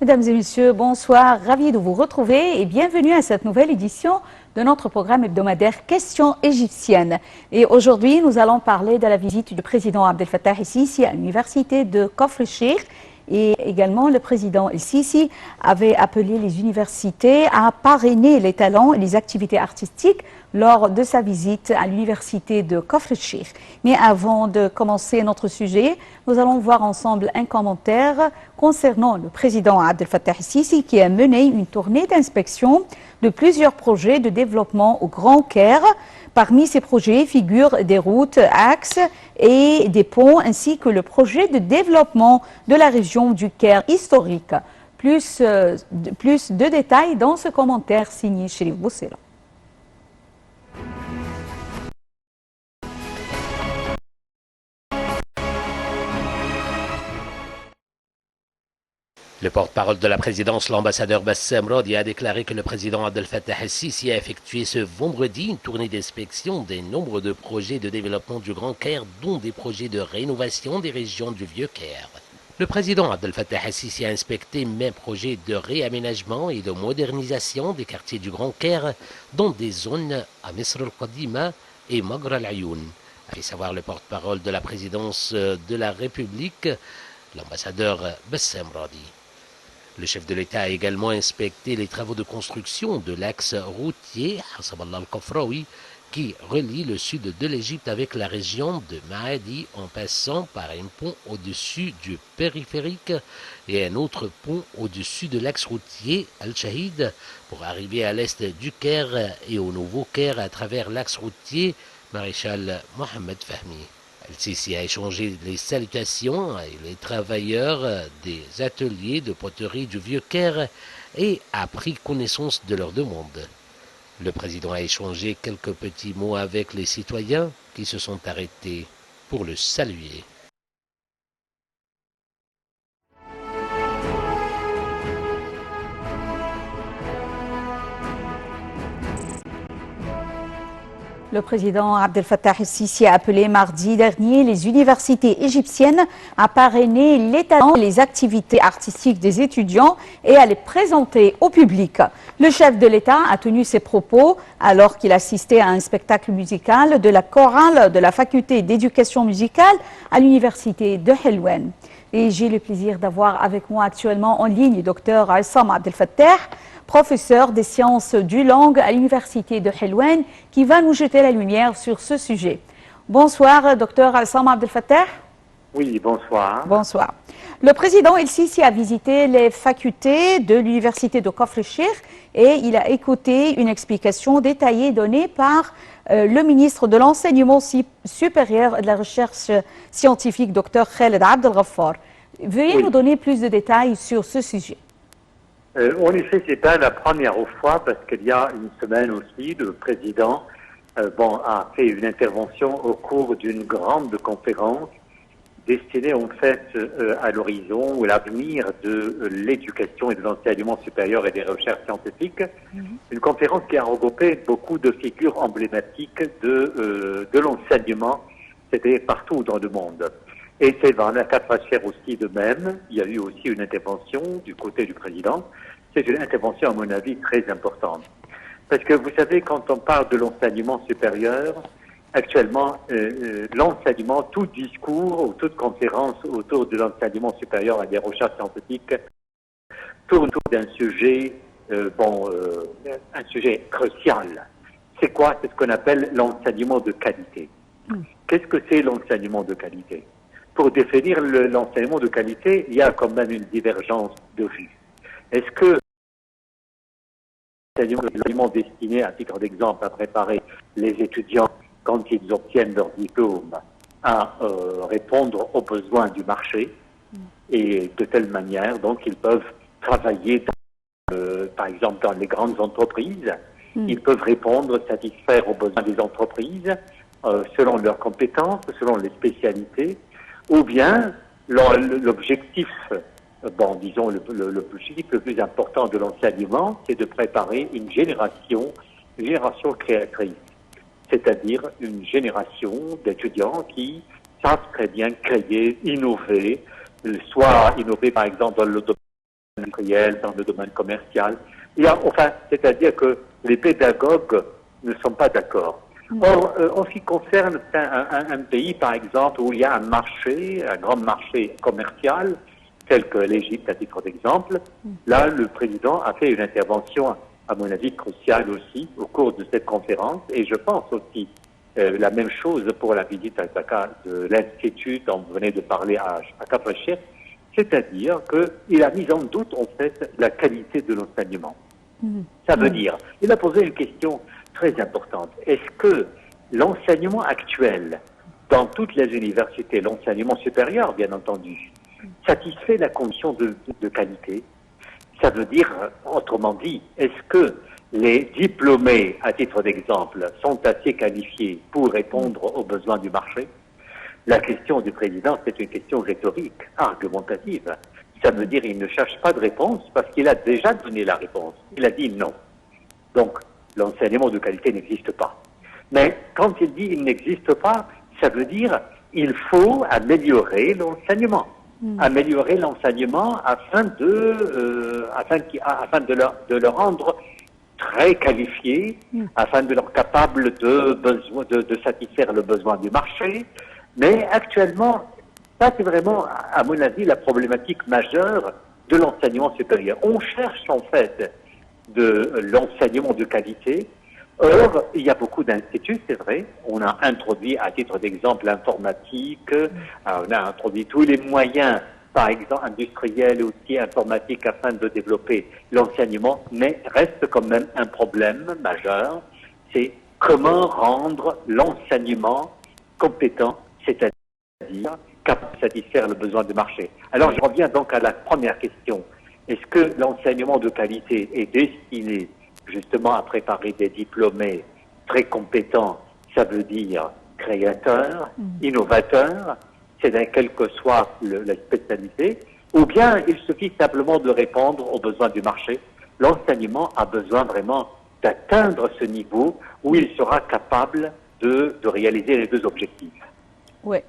Mesdames et messieurs, bonsoir, ravi de vous retrouver et bienvenue à cette nouvelle édition de notre programme hebdomadaire Questions égyptiennes. Et aujourd'hui, nous allons parler de la visite du président Abdel Fattah el-Sisi à l'université de Kafr el-Cheikh. Et également, le président el-Sisi avait appelé les universités à parrainer les talents et les activités artistiques lors de sa visite à l'université de Kafr el-Cheikh. Mais avant de commencer notre sujet, nous allons voir ensemble un commentaire concernant le président Abdel Fattah el-Sisi qui a mené une tournée d'inspection de plusieurs projets de développement au Grand Caire. Parmi ces projets figurent des routes, axes et des ponts, ainsi que le projet de développement de la région du Caire historique. Plus de détails dans ce commentaire signé Chérif Boussela. Le porte-parole de la présidence, l'ambassadeur Bassem Radi, a déclaré que le président Abdel Fattah el-Sisi a effectué ce vendredi une tournée d'inspection des nombres de projets de développement du Grand Caire, dont des projets de rénovation des régions du Vieux Caire. Le président Abdel Fattah el-Sisi a inspecté même projets de réaménagement et de modernisation des quartiers du Grand Caire, dans des zones à Misr al-Qadima et Maghr al-Ayoun. A fait savoir le porte-parole de la présidence de la République, l'ambassadeur Bassem Radi. Le chef de l'État a également inspecté les travaux de construction de l'axe routier Hassaballah al-Kafraoui qui relie le sud de l'Égypte avec la région de Mahdi en passant par un pont au-dessus du périphérique et un autre pont au-dessus de l'axe routier Al-Shahid pour arriver à l'est du Caire et au nouveau Caire à travers l'axe routier Maréchal Mohamed Fahmi. El-Sisi a échangé les salutations avec les travailleurs des ateliers de poterie du Vieux Caire et a pris connaissance de leurs demandes. Le président a échangé quelques petits mots avec les citoyens qui se sont arrêtés pour le saluer. Le président Abdel Fattah el-Sisi a appelé mardi dernier les universités égyptiennes à parrainer les talents et les activités artistiques des étudiants et à les présenter au public. Le chef de l'État a tenu ses propos alors qu'il assistait à un spectacle musical de la chorale de la faculté d'éducation musicale à l'université de Helwan. Et j'ai le plaisir d'avoir avec moi actuellement en ligne le docteur Aissam Abdel Fattah, professeur des sciences du langue à l'université de Helwan, qui va nous jeter la lumière sur ce sujet. Bonsoir, docteur Aissam Abdel Fattah. Oui, bonsoir. Bonsoir. Le président el-Sisi a visité les facultés de l'université de Kafr el-Cheikh et il a écouté une explication détaillée donnée par le ministre de l'Enseignement supérieur et de la Recherche scientifique, Dr Khaled Abdel Ghaffar. Veuillez nous donner plus de détails sur ce sujet. En effet, ce n'est pas la première fois, parce qu'il y a une semaine aussi, le président a fait une intervention au cours d'une grande conférence destinée en fait à l'horizon ou l'avenir de l'éducation et de l'enseignement supérieur et des recherches scientifiques. Une conférence qui a regroupé beaucoup de figures emblématiques de l'enseignement, c'était partout dans le monde. Et c'est dans la Kafr aussi de même, il y a eu aussi une intervention du côté du président. C'est une intervention, à mon avis, très importante. Parce que vous savez, quand on parle de l'enseignement supérieur, actuellement, l'enseignement, tout discours ou toute conférence autour de l'enseignement supérieur et des recherches scientifiques tourne autour d'un sujet, un sujet crucial. C'est quoi? C'est ce qu'on appelle l'enseignement de qualité. Qu'est-ce que c'est l'enseignement de qualité? Pour définir l'enseignement de qualité, il y a quand même une divergence de vue. Est-ce que l'enseignement destiné, à titre d'exemple, à préparer les étudiants quand ils obtiennent leur diplôme à répondre aux besoins du marché et de telle manière, donc ils peuvent travailler, par exemple, dans les grandes entreprises, ils peuvent répondre, satisfaire aux besoins des entreprises selon leurs compétences, selon les spécialités, ou bien l'objectif, disons l'objectif le plus important de l'enseignement, c'est de préparer une génération créatrice, c'est-à-dire une génération d'étudiants qui savent très bien créer, innover, soit innover par exemple dans le domaine industriel, dans le domaine commercial. C'est-à-dire que les pédagogues ne sont pas d'accord. Or, en ce qui concerne un pays, par exemple, où il y a un marché, un grand marché commercial, tel que l'Égypte à titre d'exemple, là, le président a fait une intervention, à mon avis, cruciale aussi, au cours de cette conférence, et je pense aussi la même chose pour la visite à Dakar de l'Institut dont vous venez de parler à Kafrachir, c'est-à-dire qu'il a mis en doute, en fait, la qualité de l'enseignement. Ça veut dire, il a posé une question très importante. Est-ce que l'enseignement actuel, dans toutes les universités, l'enseignement supérieur, bien entendu, satisfait la condition de qualité? Ça veut dire, autrement dit, est-ce que les diplômés, à titre d'exemple, sont assez qualifiés pour répondre aux besoins du marché? La question du président, c'est une question rhétorique, argumentative. Ça veut dire qu'il ne cherche pas de réponse parce qu'il a déjà donné la réponse. Il a dit non. Donc, l'enseignement de qualité n'existe pas. Mais quand il dit il n'existe pas, ça veut dire il faut améliorer l'enseignement. Améliorer l'enseignement afin de le rendre très qualifié, afin de leur capable de satisfaire le besoin du marché. Mais actuellement, ça c'est vraiment, à mon avis, la problématique majeure de l'enseignement supérieur. On cherche en fait de l'enseignement de qualité. Or, il y a beaucoup d'instituts, c'est vrai. On a introduit, à titre d'exemple, l'informatique, on a introduit tous les moyens, par exemple, industriels et aussi informatiques, afin de développer l'enseignement, mais reste quand même un problème majeur, c'est comment rendre l'enseignement compétent, c'est-à-dire capable de satisfaire le besoin du marché. Alors, je reviens donc à la première question. Est-ce que l'enseignement de qualité est destiné justement à préparer des diplômés très compétents, ça veut dire créateurs, innovateurs, c'est-à-dire quelle que soit la spécialité, ou bien il suffit simplement de répondre aux besoins du marché? L'enseignement a besoin vraiment d'atteindre ce niveau où il sera capable de réaliser les deux objectifs. Oui.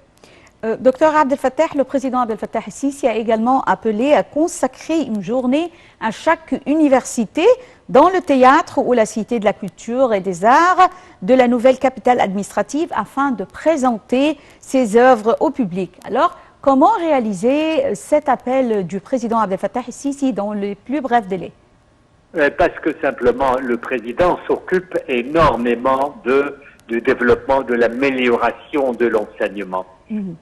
Docteur Abdel Fattah, le président Abdel Fattah el-Sisi a également appelé à consacrer une journée à chaque université dans le théâtre ou la Cité de la Culture et des Arts de la nouvelle capitale administrative afin de présenter ses œuvres au public. Alors, comment réaliser cet appel du président Abdel Fattah el-Sisi dans les plus brefs délais? Parce que simplement, le président s'occupe énormément du développement, de l'amélioration de l'enseignement.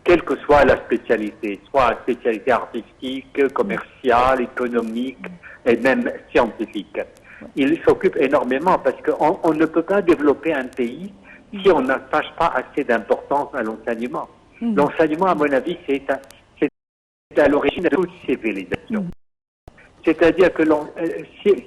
Quelle que soit la spécialité, soit la spécialité artistique, commerciale, économique et même scientifique. Il s'occupe énormément parce qu'on ne peut pas développer un pays si on n'attache pas assez d'importance à l'enseignement. L'enseignement, à mon avis, c'est à l'origine de toute civilisation. C'est-à-dire que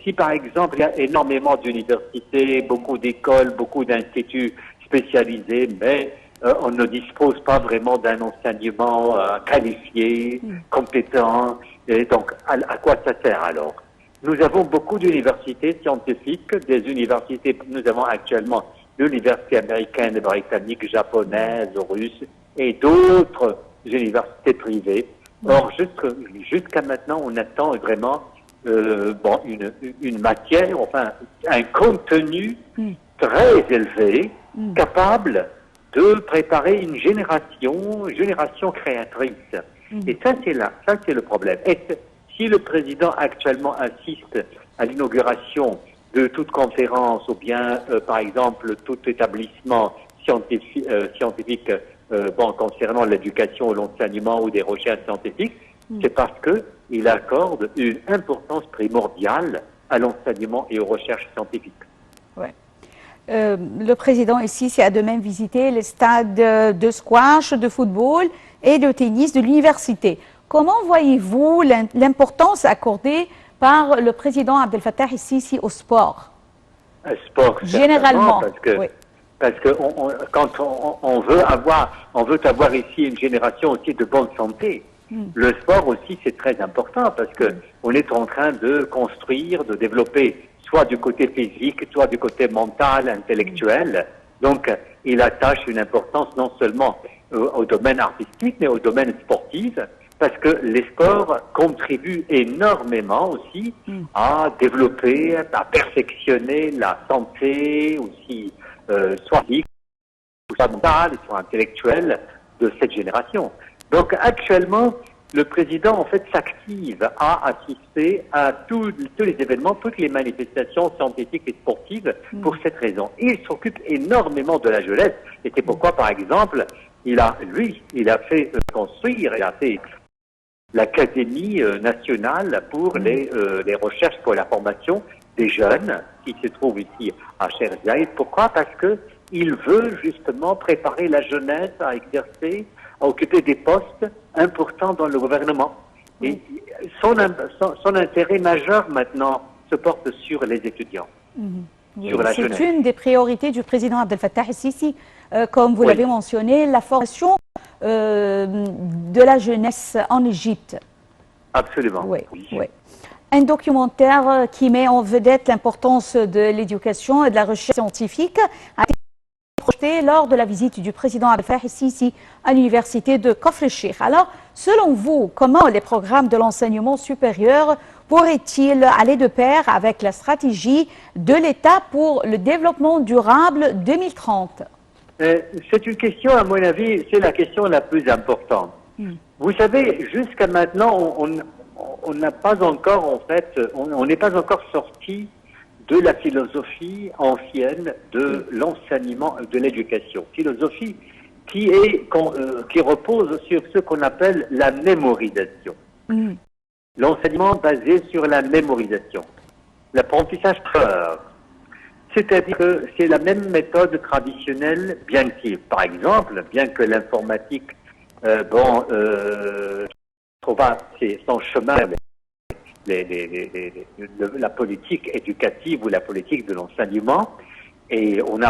si par exemple il y a énormément d'universités, beaucoup d'écoles, beaucoup d'instituts spécialisés, mais on ne dispose pas vraiment d'un enseignement qualifié, compétent, et donc à quoi ça sert alors? Nous avons beaucoup d'universités scientifiques, des universités, nous avons actuellement l'université américaine, britannique, japonaise, russe, et d'autres universités privées. Or, jusqu'à maintenant, on attend vraiment une matière, enfin, un contenu très élevé, capable de préparer une génération créatrice. Et ça, c'est le problème. Et si le président actuellement assiste à l'inauguration de toute conférence ou bien, par exemple, tout établissement scientifique concernant l'éducation ou l'enseignement ou des recherches scientifiques, c'est parce qu'il accorde une importance primordiale à l'enseignement et aux recherches scientifiques. Ouais. Le président ici a de même visité les stades de squash, de football et de tennis de l'université. Comment voyez-vous l'importance accordée par le président Abdel Fattah el-Sisi au sport? Sport, généralement, parce que quand on veut avoir ici une génération aussi de bonne santé. Le sport aussi, c'est très important parce que on est en train de construire, de développer, soit du côté physique, soit du côté mental, intellectuel. Donc, il attache une importance non seulement au domaine artistique, mais au domaine sportif. parce que les sports contribuent énormément aussi à développer, à perfectionner la santé aussi, soit physique, soit mentale, soit intellectuelle de cette génération. Donc actuellement, le président en fait s'active à assister à tous les événements, toutes les manifestations scientifiques et sportives pour cette raison. Et il s'occupe énormément de la jeunesse. Et c'est pourquoi, par exemple, il a fait construire, il a fait l'Académie nationale pour les recherches pour la formation des jeunes qui se trouve ici à Cherzaïd. Pourquoi? Parce que il veut justement préparer la jeunesse à exercer, à occuper des postes importants dans le gouvernement. Et son intérêt majeur maintenant se porte sur les étudiants. Oui, c'est une des priorités du président Abdel Fattah el-Sisi, comme vous l'avez mentionné, la formation de la jeunesse en Égypte. Absolument. Oui. Un documentaire qui met en vedette l'importance de l'éducation et de la recherche scientifique a été projeté lors de la visite du président Abdel Fattah el-Sisi à l'université de Kafr el-Sheikh. Alors, selon vous, comment les programmes de l'enseignement supérieur pourraient-ils aller de pair avec la stratégie de l'État pour le développement durable 2030? C'est une question, à mon avis, c'est la question la plus importante. Vous savez, jusqu'à maintenant, on n'a pas encore, en fait, on n'est pas encore sorti de la philosophie ancienne de l'enseignement, de l'éducation. Philosophie qui repose sur ce qu'on appelle la mémorisation. L'enseignement basé sur la mémorisation. L'apprentissage peur. C'est-à-dire que c'est la même méthode traditionnelle, bien que l'informatique, trouva son chemin, la politique éducative ou la politique de l'enseignement. Et on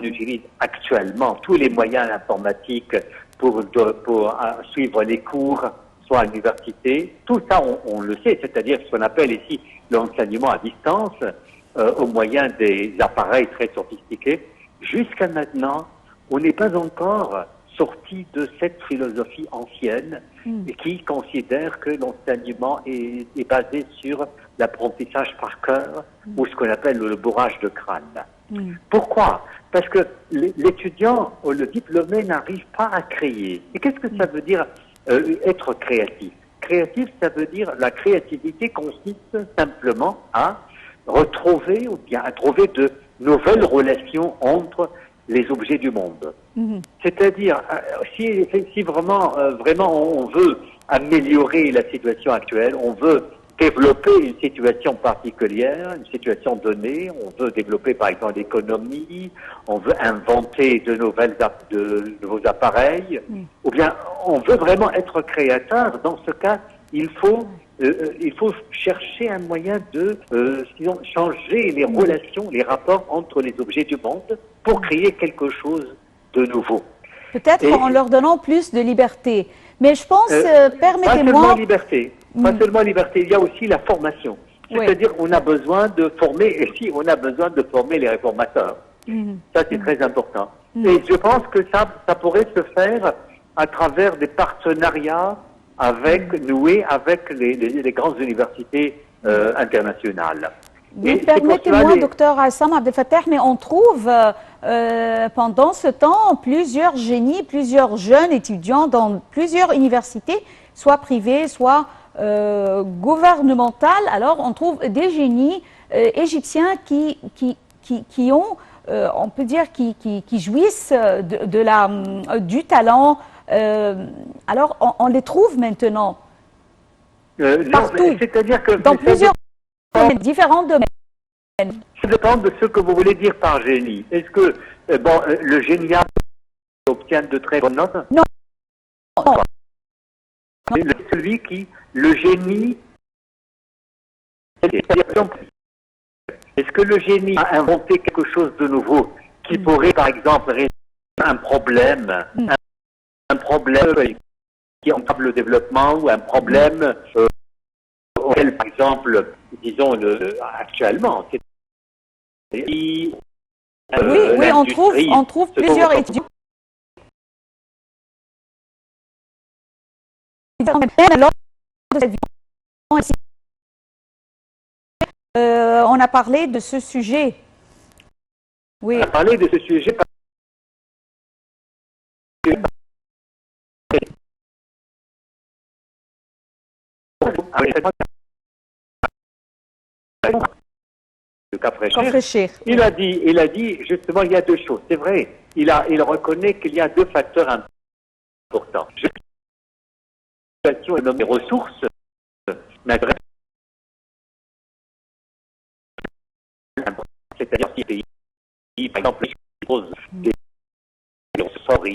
utilise actuellement tous les moyens informatiques pour suivre les cours, soit à l'université. Tout ça, on le sait, c'est-à-dire ce qu'on appelle ici l'enseignement à distance, au moyen des appareils très sophistiqués. Jusqu'à maintenant, on n'est pas encore sorti de cette philosophie ancienne et qui considère que l'enseignement est basé sur l'apprentissage par cœur ou ce qu'on appelle le bourrage de crâne. Pourquoi? Parce que l'étudiant ou le diplômé n'arrive pas à créer. Et qu'est-ce que ça veut dire être créatif? Créatif, ça veut dire la créativité consiste simplement à retrouver ou bien à trouver de nouvelles relations entre les objets du monde. C'est-à-dire, si vraiment on veut améliorer la situation actuelle, on veut développer une situation particulière, une situation donnée, on veut développer par exemple l'économie, on veut inventer de nouveaux appareils, ou bien on veut vraiment être créateur, dans ce cas, il faut chercher un moyen de changer les relations, les rapports entre les objets du monde pour créer quelque chose de nouveau. Peut-être en leur donnant plus de liberté. Mais je pense, permettez-moi... Pas seulement liberté, il y a aussi la formation. C'est-à-dire on a besoin de former, et si on a besoin de former les réformateurs. Ça, c'est très important. Et je pense que ça pourrait se faire à travers des partenariats noués avec les grandes universités internationales. Permettez-moi, docteur Assam Abdel Fattah, mais on trouve pendant ce temps plusieurs génies, plusieurs jeunes étudiants dans plusieurs universités, soit privées, soit gouvernementales. Alors on trouve des génies égyptiens qui ont, on peut dire, qui jouissent du talent. Alors on les trouve maintenant partout, c'est-à-dire que dans plusieurs différents domaines. Ça dépend de ce que vous voulez dire par génie. Est-ce que le génie obtient de très bonnes notes? Non. Le génie, est-ce que le génie a inventé quelque chose de nouveau qui pourrait, par exemple, résoudre un problème qui entrave le développement ou un problème auquel, par exemple, disons actuellement, oui, on trouve plusieurs étudiants lors de cette visite, on a parlé de ce sujet. Oui. On a parlé de ce sujet. Le Kafrecher. Il a dit justement, il y a deux choses. C'est vrai, il reconnaît qu'il y a deux facteurs importants. Et les ressources, c'est-à-dire si les pays, par exemple, disposent des ressources,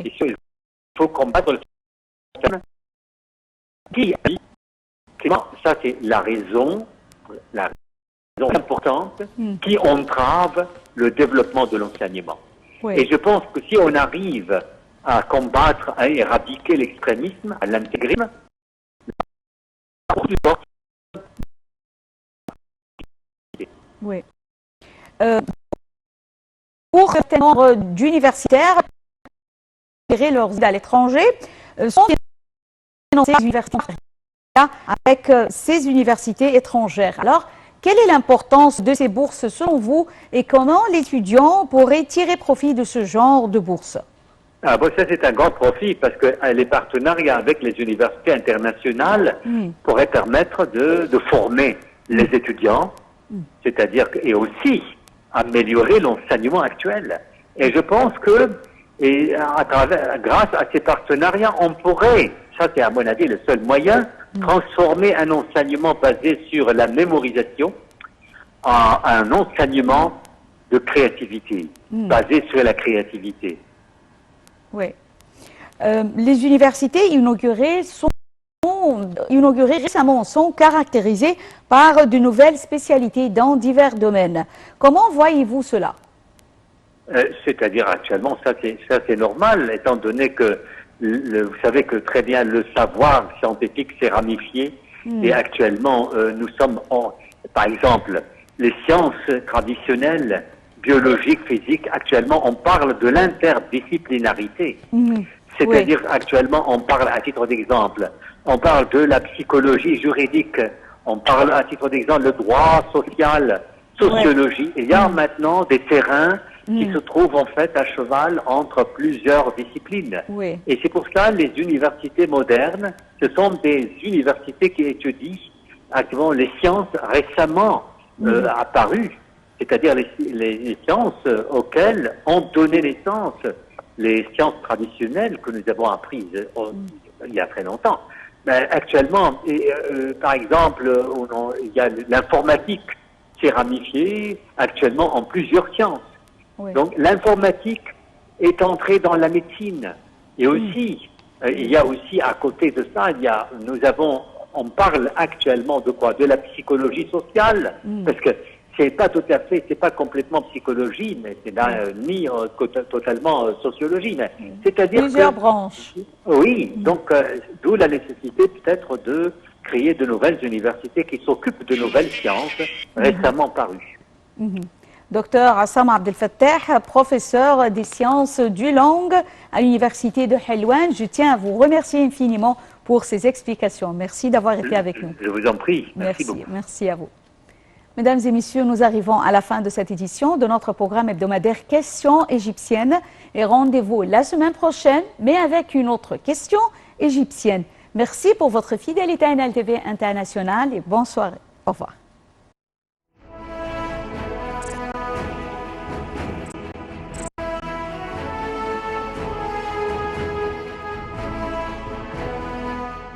il faut combattre le système qui a dit, ça c'est la raison importante qui entrave le développement de l'enseignement. Oui. Et je pense que si on arrive à combattre, à éradiquer l'extrémisme, à l'intégrisme, oui. Pour certains membres d'universitaires, leurs études à l'étranger sont financés avec ces universités étrangères. Alors, quelle est l'importance de ces bourses selon vous et comment l'étudiant pourrait tirer profit de ce genre de bourses? Ah bon, ça c'est un grand profit parce que les partenariats avec les universités internationales pourraient permettre de former les étudiants, c'est-à-dire et aussi améliorer l'enseignement actuel. Et je pense que grâce à ces partenariats, on pourrait, ça c'est à mon avis le seul moyen, transformer un enseignement basé sur la mémorisation en un enseignement de créativité, basé sur la créativité. Oui. Les universités inaugurées récemment sont caractérisées par de nouvelles spécialités dans divers domaines. Comment voyez-vous cela? C'est-à-dire actuellement, ça c'est normal, étant donné que vous savez que très bien le savoir scientifique s'est ramifié et actuellement nous sommes par exemple, les sciences traditionnelles, biologiques, physiques, actuellement on parle de l'interdisciplinarité. C'est-à-dire actuellement on parle, à titre d'exemple, on parle de la psychologie juridique, on parle à titre d'exemple le droit social, sociologie. Il y a maintenant des terrains qui se trouvent en fait à cheval entre plusieurs disciplines. Et c'est pour ça les universités modernes, ce sont des universités qui étudient actuellement les sciences récemment apparues, c'est-à-dire les sciences auxquelles ont donné naissance les sciences traditionnelles que nous avons apprises il y a très longtemps. Mais actuellement, par exemple, il y a l'informatique qui est ramifiée actuellement en plusieurs sciences. Donc l'informatique est entrée dans la médecine. Et aussi, il y a aussi à côté de ça, on parle actuellement de quoi? De la psychologie sociale, parce que c'est pas tout à fait, c'est pas complètement psychologie, mais c'est ni totalement sociologie. C'est-à-dire plusieurs branches. Oui, donc d'où la nécessité peut-être de créer de nouvelles universités qui s'occupent de nouvelles sciences récemment parues. Docteur Assam Abdel Fattah, professeur des sciences du langue à l'université de Helwan, je tiens à vous remercier infiniment pour ces explications. Merci d'avoir été avec nous. Je vous en prie. Merci beaucoup. Merci à vous. Mesdames et messieurs, nous arrivons à la fin de cette édition de notre programme hebdomadaire Questions égyptiennes. Et rendez-vous la semaine prochaine, mais avec une autre question égyptienne. Merci pour votre fidélité à NLTV International et bonne soirée. Au revoir.